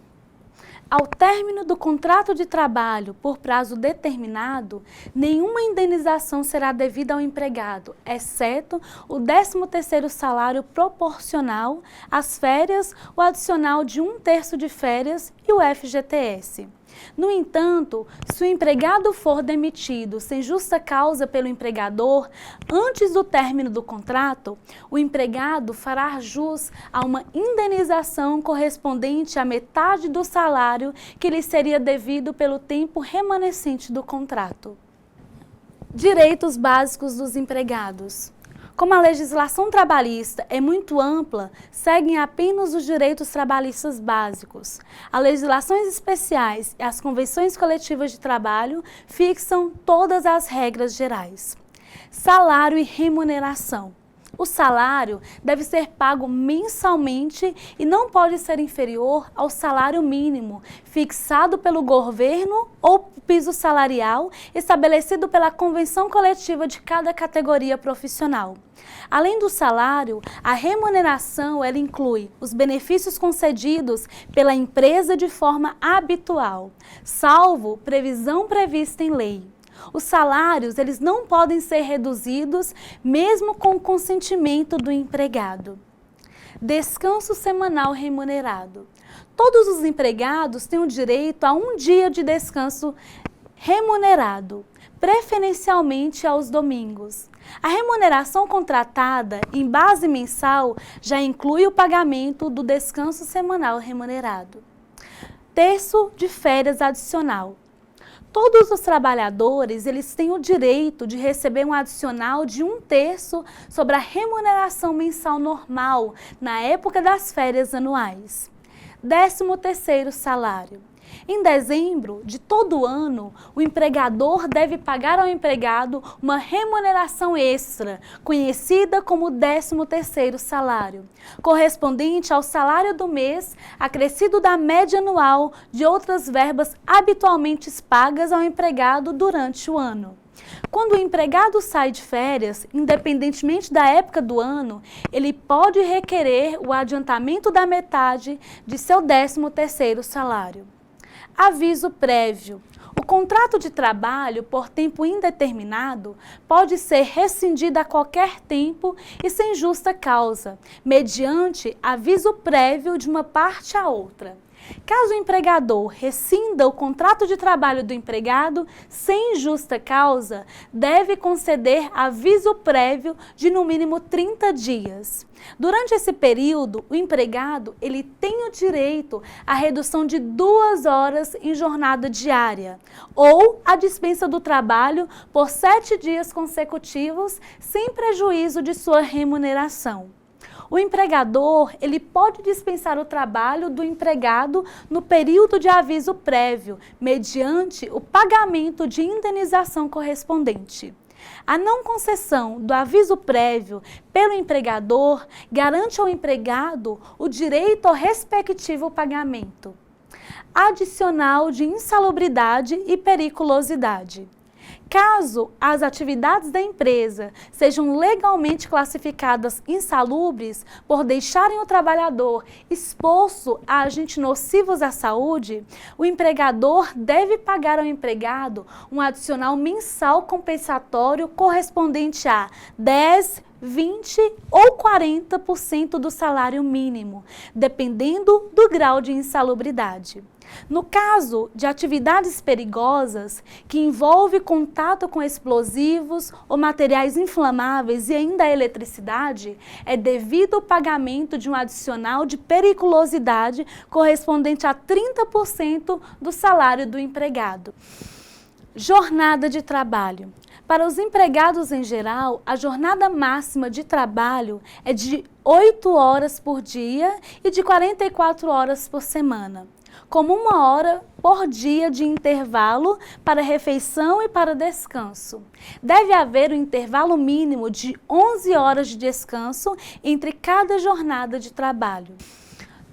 Ao término do contrato de trabalho por prazo determinado, nenhuma indenização será devida ao empregado, exceto o 13º salário proporcional, as férias, o adicional de 1/3 de férias e o FGTS. No entanto, se o empregado for demitido sem justa causa pelo empregador, antes do término do contrato, o empregado fará jus a uma indenização correspondente à metade do salário que lhe seria devido pelo tempo remanescente do contrato. Direitos básicos dos empregados. Como a legislação trabalhista é muito ampla, seguem apenas os direitos trabalhistas básicos. As legislações especiais e as convenções coletivas de trabalho fixam todas as regras gerais. Salário e remuneração. O salário deve ser pago mensalmente e não pode ser inferior ao salário mínimo fixado pelo governo ou piso salarial estabelecido pela convenção coletiva de cada categoria profissional. Além do salário, a remuneração ela inclui os benefícios concedidos pela empresa de forma habitual, salvo previsão prevista em lei. Os salários eles não podem ser reduzidos mesmo com o consentimento do empregado. Descanso semanal remunerado. Todos os empregados têm o direito a 1 dia de descanso remunerado, preferencialmente aos domingos. A remuneração contratada em base mensal já inclui o pagamento do descanso semanal remunerado. Terço de férias adicional. Todos os trabalhadores eles têm o direito de receber um adicional de 1/3 sobre a remuneração mensal normal na época das férias anuais. 13º salário. Em dezembro de todo ano, o empregador deve pagar ao empregado uma remuneração extra, conhecida como 13º salário, correspondente ao salário do mês, acrescido da média anual de outras verbas habitualmente pagas ao empregado durante o ano. Quando o empregado sai de férias, independentemente da época do ano, ele pode requerer o adiantamento da metade de seu 13º salário. Aviso prévio. O contrato de trabalho por tempo indeterminado pode ser rescindido a qualquer tempo e sem justa causa, mediante aviso prévio de uma parte à outra. Caso o empregador rescinda o contrato de trabalho do empregado sem justa causa, deve conceder aviso prévio de no mínimo 30 dias. Durante esse período, o empregado ele tem o direito à redução de 2 horas em jornada diária ou à dispensa do trabalho por 7 dias consecutivos, sem prejuízo de sua remuneração. O empregador ele pode dispensar o trabalho do empregado no período de aviso prévio, mediante o pagamento de indenização correspondente. A não concessão do aviso prévio pelo empregador garante ao empregado o direito ao respectivo pagamento. Adicional de insalubridade e periculosidade. Caso as atividades da empresa sejam legalmente classificadas insalubres por deixarem o trabalhador exposto a agentes nocivos à saúde, o empregador deve pagar ao empregado um adicional mensal compensatório correspondente a 10, 20 ou 40% do salário mínimo, dependendo do grau de insalubridade. No caso de atividades perigosas, que envolve contato com explosivos ou materiais inflamáveis e ainda a eletricidade, é devido o pagamento de um adicional de periculosidade correspondente a 30% do salário do empregado. Jornada de trabalho. Para os empregados em geral, a jornada máxima de trabalho é de 8 horas por dia e de 44 horas por semana, como 1 hora por dia de intervalo para refeição e para descanso. Deve haver um intervalo mínimo de 11 horas de descanso entre cada jornada de trabalho.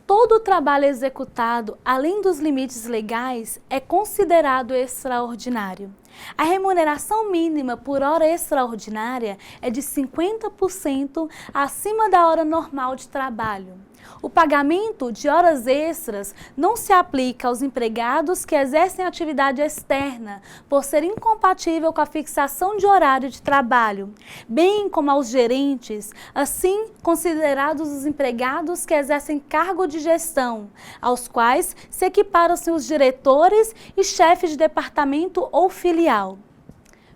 Todo o trabalho executado, além dos limites legais, é considerado extraordinário. A remuneração mínima por hora extraordinária é de 50% acima da hora normal de trabalho. O pagamento de horas extras não se aplica aos empregados que exercem atividade externa, por ser incompatível com a fixação de horário de trabalho, bem como aos gerentes, assim considerados os empregados que exercem cargo de gestão, aos quais se equiparam-se os diretores e chefes de departamento ou filial.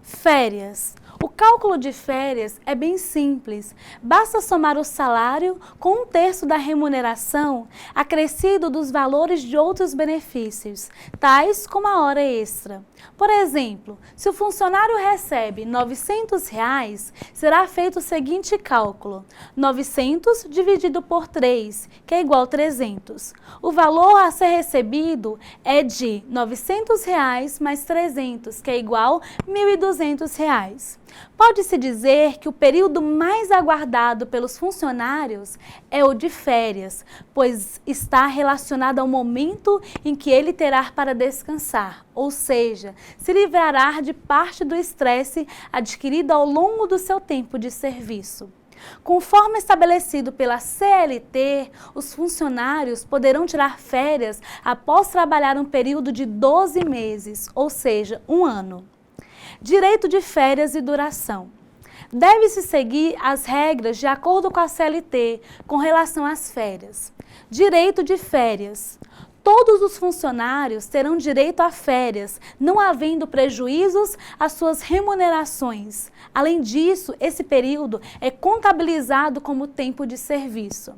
Férias. O cálculo de férias é bem simples, basta somar o salário com 1/3 da remuneração, acrescido dos valores de outros benefícios, tais como a hora extra. Por exemplo, se o funcionário recebe R$ 900, será feito o seguinte cálculo: 900 dividido por 3, que é igual a 300. O valor a ser recebido é de R$ 900 mais 300, que é igual a R$ 1.200. Pode-se dizer que o período mais aguardado pelos funcionários é o de férias, pois está relacionado ao momento em que ele terá para descansar, ou seja, se livrará de parte do estresse adquirido ao longo do seu tempo de serviço. Conforme estabelecido pela CLT, os funcionários poderão tirar férias após trabalhar um período de 12 meses, ou seja, 1 ano. Direito de férias e duração. Deve-se seguir as regras de acordo com a CLT com relação às férias. Direito de férias. Todos os funcionários terão direito a férias, não havendo prejuízos às suas remunerações. Além disso, esse período é contabilizado como tempo de serviço.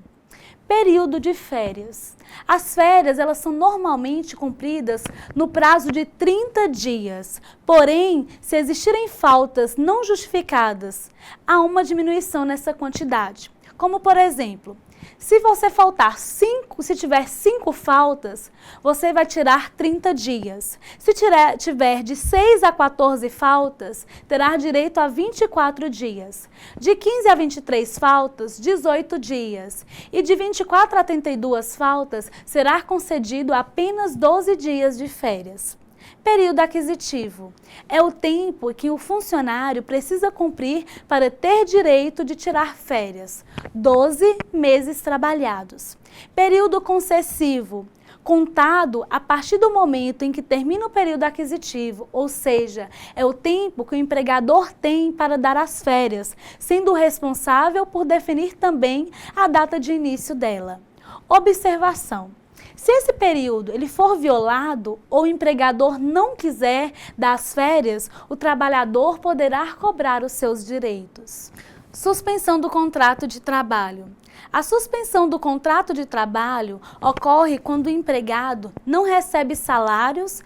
Período de férias. As férias, elas são normalmente cumpridas no prazo de 30 dias. Porém, se existirem faltas não justificadas, há uma diminuição nessa quantidade. Como, por exemplo, se você faltar se tiver 5 faltas, você vai tirar 30 dias. Se tiver de 6 a 14 faltas, terá direito a 24 dias. De 15 a 23 faltas, 18 dias. E de 24 a 32 faltas, será concedido apenas 12 dias de férias. Período aquisitivo. É o tempo que o funcionário precisa cumprir para ter direito de tirar férias. 12 meses trabalhados. Período concessivo. Contado a partir do momento em que termina o período aquisitivo, ou seja, é o tempo que o empregador tem para dar as férias, sendo o responsável por definir também a data de início dela. Observação. Se esse período ele for violado ou o empregador não quiser dar as férias, o trabalhador poderá cobrar os seus direitos. Suspensão do contrato de trabalho. A suspensão do contrato de trabalho ocorre quando o empregado não recebe salários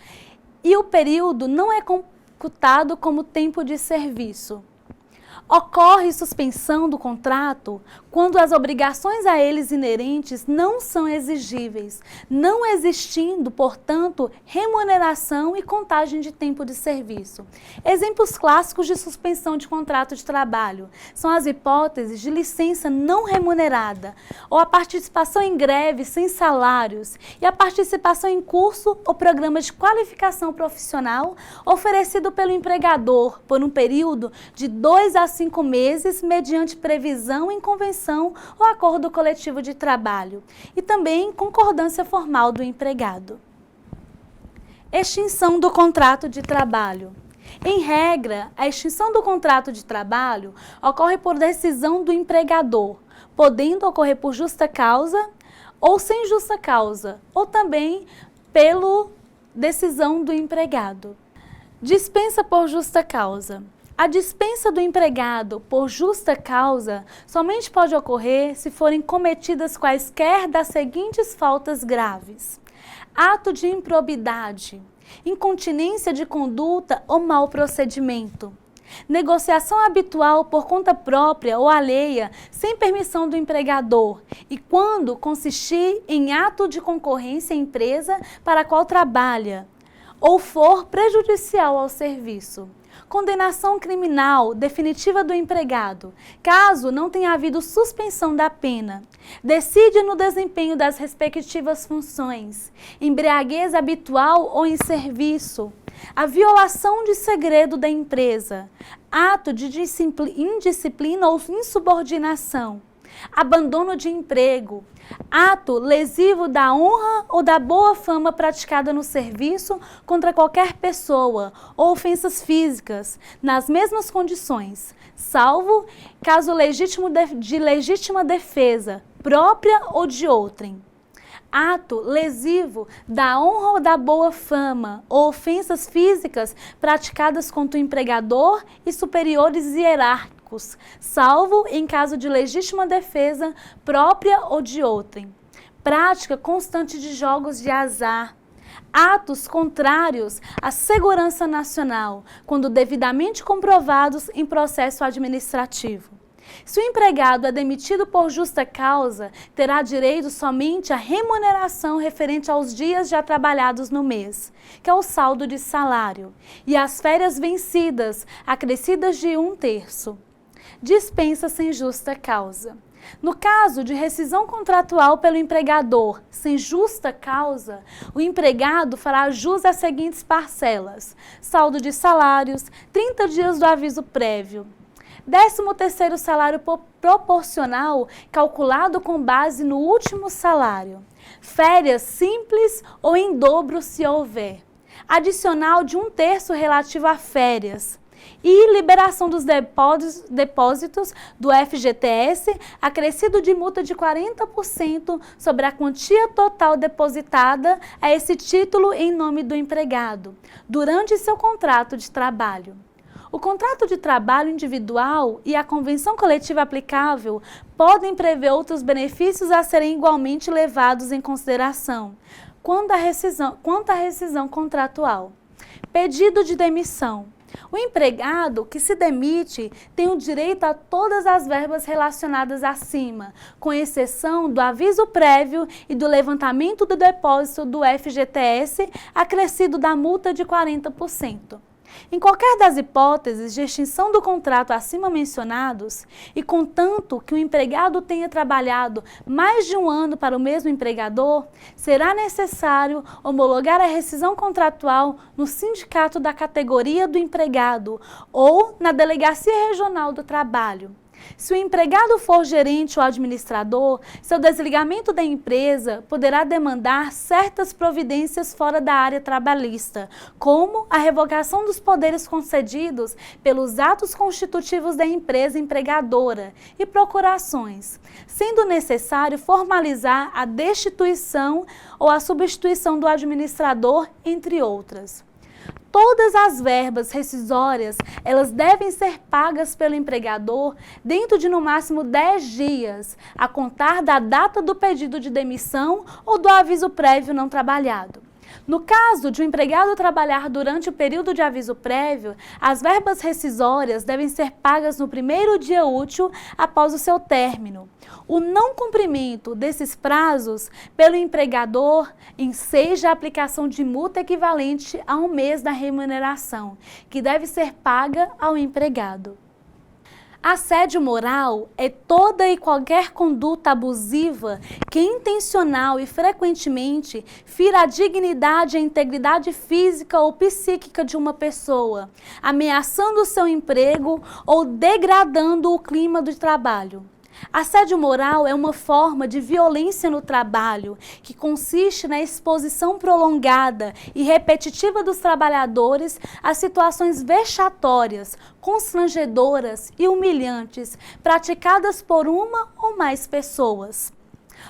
e o período não é computado como tempo de serviço. Ocorre suspensão do contrato quando as obrigações a eles inerentes não são exigíveis, não existindo, portanto, remuneração e contagem de tempo de serviço. Exemplos clássicos de suspensão de contrato de trabalho são as hipóteses de licença não remunerada, ou a participação em greve sem salários, e a participação em curso ou programa de qualificação profissional oferecido pelo empregador por um período de 2 a 5 meses, mediante previsão em convenção ou acordo coletivo de trabalho, e também concordância formal do empregado. Extinção do contrato de trabalho. Em regra, a extinção do contrato de trabalho ocorre por decisão do empregador, podendo ocorrer por justa causa ou sem justa causa, ou também pela decisão do empregado. Dispensa por justa causa. A dispensa do empregado por justa causa somente pode ocorrer se forem cometidas quaisquer das seguintes faltas graves: ato de improbidade, incontinência de conduta ou mau procedimento. Negociação habitual por conta própria ou alheia, sem permissão do empregador, e quando consistir em ato de concorrência à empresa para a qual trabalha, ou for prejudicial ao serviço. Condenação criminal definitiva do empregado, caso não tenha havido suspensão da pena. Decide no desempenho das respectivas funções. Embriaguez habitual ou em serviço. A violação de segredo da empresa. Ato de indisciplina ou insubordinação. Abandono de emprego. Ato lesivo da honra ou da boa fama praticada no serviço contra qualquer pessoa, ou ofensas físicas, nas mesmas condições, salvo caso de legítima defesa, própria ou de outrem. Ato lesivo da honra ou da boa fama, ou ofensas físicas praticadas contra o empregador e superiores hierárquicos, salvo em caso de legítima defesa própria ou de outrem. Prática constante de jogos de azar. Atos contrários à segurança nacional, quando devidamente comprovados em processo administrativo. Se o empregado é demitido por justa causa, terá direito somente à remuneração referente aos dias já trabalhados no mês, que é o saldo de salário, e às férias vencidas, acrescidas de 1/3. Dispensa sem justa causa. No caso de rescisão contratual pelo empregador sem justa causa, o empregado fará jus às seguintes parcelas: saldo de salários, 30 dias do aviso prévio, 13º salário proporcional calculado com base no último salário, férias simples ou em dobro se houver, adicional de 1/3 relativo a férias, e liberação dos depósitos do FGTS, acrescido de multa de 40% sobre a quantia total depositada a esse título em nome do empregado, durante seu contrato de trabalho. O contrato de trabalho individual e a convenção coletiva aplicável podem prever outros benefícios a serem igualmente levados em consideração quanto à rescisão contratual. Pedido de demissão. O empregado que se demite tem o direito a todas as verbas relacionadas acima, com exceção do aviso prévio e do levantamento do depósito do FGTS, acrescido da multa de 40%. Em qualquer das hipóteses de extinção do contrato acima mencionados, e contanto que o empregado tenha trabalhado mais de 1 ano para o mesmo empregador, será necessário homologar a rescisão contratual no sindicato da categoria do empregado ou na Delegacia Regional do Trabalho. Se o empregado for gerente ou administrador, seu desligamento da empresa poderá demandar certas providências fora da área trabalhista, como a revogação dos poderes concedidos pelos atos constitutivos da empresa empregadora e procurações, sendo necessário formalizar a destituição ou a substituição do administrador, entre outras. Todas as verbas rescisórias, elas devem ser pagas pelo empregador dentro de no máximo 10 dias, a contar da data do pedido de demissão ou do aviso prévio não trabalhado. No caso de um empregado trabalhar durante o período de aviso prévio, as verbas rescisórias devem ser pagas no primeiro dia útil após o seu término. O não cumprimento desses prazos pelo empregador enseja a aplicação de multa equivalente a 1 mês da remuneração, que deve ser paga ao empregado. Assédio moral é toda e qualquer conduta abusiva que intencional e frequentemente fira a dignidade e a integridade física ou psíquica de uma pessoa, ameaçando o seu emprego ou degradando o clima do trabalho. Assédio moral é uma forma de violência no trabalho que consiste na exposição prolongada e repetitiva dos trabalhadores a situações vexatórias, constrangedoras e humilhantes praticadas por uma ou mais pessoas.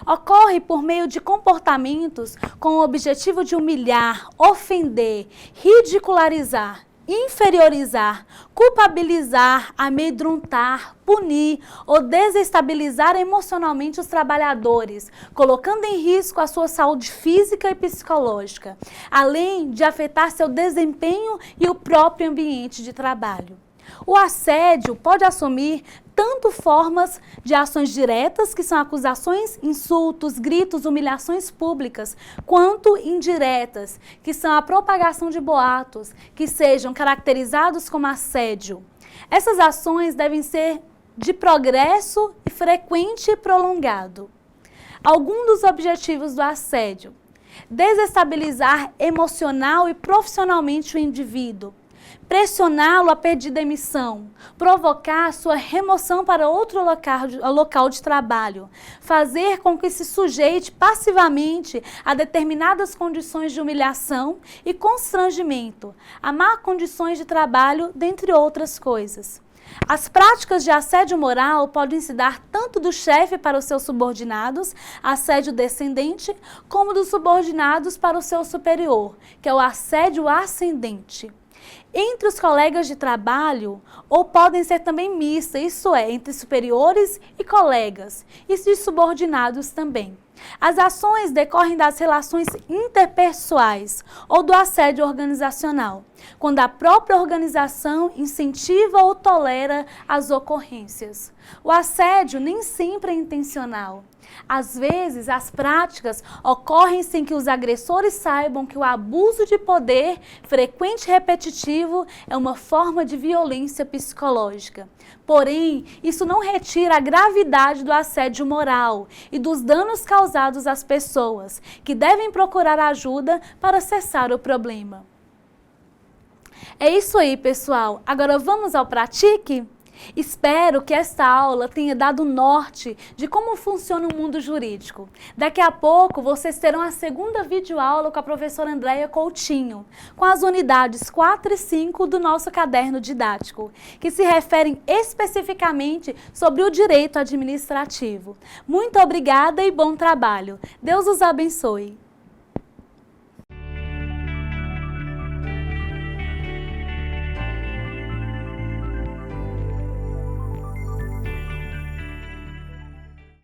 Ocorre por meio de comportamentos com o objetivo de humilhar, ofender, ridicularizar, inferiorizar, culpabilizar, amedrontar, punir ou desestabilizar emocionalmente os trabalhadores, colocando em risco a sua saúde física e psicológica, além de afetar seu desempenho e o próprio ambiente de trabalho. O assédio pode assumir tanto formas de ações diretas, que são acusações, insultos, gritos, humilhações públicas, quanto indiretas, que são a propagação de boatos, que sejam caracterizados como assédio. Essas ações devem ser de progresso e frequente e prolongado. Alguns dos objetivos do assédio: desestabilizar emocional e profissionalmente o indivíduo, pressioná-lo a pedir demissão, provocar sua remoção para outro local de trabalho, fazer com que se sujeite passivamente a determinadas condições de humilhação e constrangimento, a má condições de trabalho, dentre outras coisas. As práticas de assédio moral podem se dar tanto do chefe para os seus subordinados, assédio descendente, como dos subordinados para o seu superior, que é o assédio ascendente. Entre os colegas de trabalho, ou podem ser também mistas, isso é, entre superiores e colegas, e de subordinados também. As ações decorrem das relações interpessoais ou do assédio organizacional, quando a própria organização incentiva ou tolera as ocorrências. O assédio nem sempre é intencional. Às vezes, as práticas ocorrem sem que os agressores saibam que o abuso de poder, frequente e repetitivo, é uma forma de violência psicológica. Porém, isso não retira a gravidade do assédio moral e dos danos causados às pessoas, que devem procurar ajuda para cessar o problema. É isso aí, pessoal. Agora vamos ao pratique? Espero que esta aula tenha dado norte de como funciona o mundo jurídico. Daqui a pouco vocês terão a segunda videoaula com a professora Andréia Coutinho, com as unidades 4 e 5 do nosso caderno didático, que se referem especificamente sobre o direito administrativo. Muito obrigada e bom trabalho. Deus os abençoe.